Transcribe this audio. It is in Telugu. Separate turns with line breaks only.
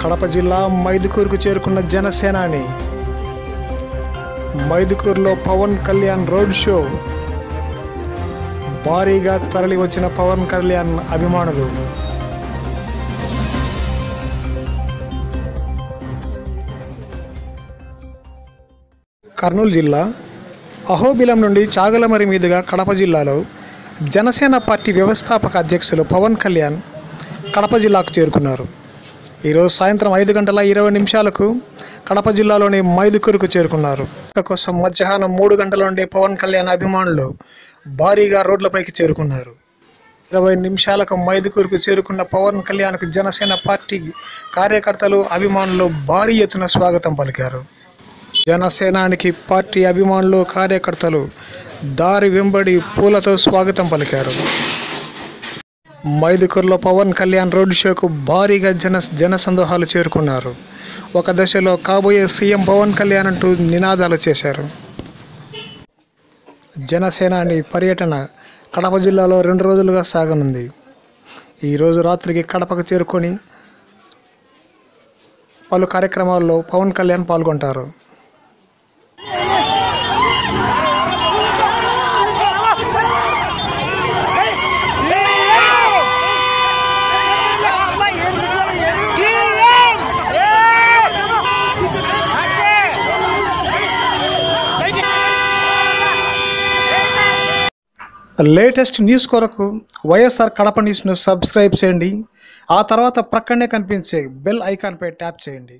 కడప జిల్లా మైదుకూరుకు చేరుకున్న జనసేనాని. మైదుకూరులో పవన్ కళ్యాణ్ రోడ్ షో. భారీగా తరలి వచ్చిన పవన్ కళ్యాణ్ అభిమానులు. కర్నూలు జిల్లా అహోబిలం నుండి చాగలమరి మీదుగా కడప జిల్లాలో జనసేన పార్టీ వ్యవస్థాపక అధ్యక్షులు పవన్ కళ్యాణ్ కడప జిల్లాకు చేరుకున్నారు. ఈరోజు సాయంత్రం 5:20 కడప జిల్లాలోని మైదుకూరుకు చేరుకున్నారు. కోసం మధ్యాహ్నం 3 గంటల నుండి పవన్ కళ్యాణ్ అభిమానులు భారీగా రోడ్లపైకి చేరుకున్నారు. 20 నిమిషాలకు మైదుకూరుకు చేరుకున్న పవన్ కళ్యాణ్కు జనసేన పార్టీ కార్యకర్తలు, అభిమానులు భారీ ఎత్తున స్వాగతం పలికారు. జనసేనానికి పార్టీ అభిమానులు, కార్యకర్తలు దారి వెంబడి పూలతో స్వాగతం పలికారు. మైదుకూరులో పవన్ కళ్యాణ్ రోడ్ షోకు భారీగా జనసందోహాలు చేరుకున్నారు. ఒక దశలో కాబోయే సీఎం పవన్ కళ్యాణ్ అంటూ నినాదాలు చేశారు. జనసేనాని పర్యటన కడప జిల్లాలో 2 రోజులుగా సాగనుంది. ఈరోజు రాత్రికి కడపకు చేరుకొని పలు కార్యక్రమాల్లో పవన్ కళ్యాణ్ పాల్గొంటారు. లేటెస్ట్ న్యూస్ కొరకు వైఎస్ఆర్ కడప న్యూస్ను సబ్స్క్రైబ్ చేయండి. ఆ తర్వాత ప్రక్కనే కనిపించే బెల్ ఐకాన్పై ట్యాప్ చేయండి.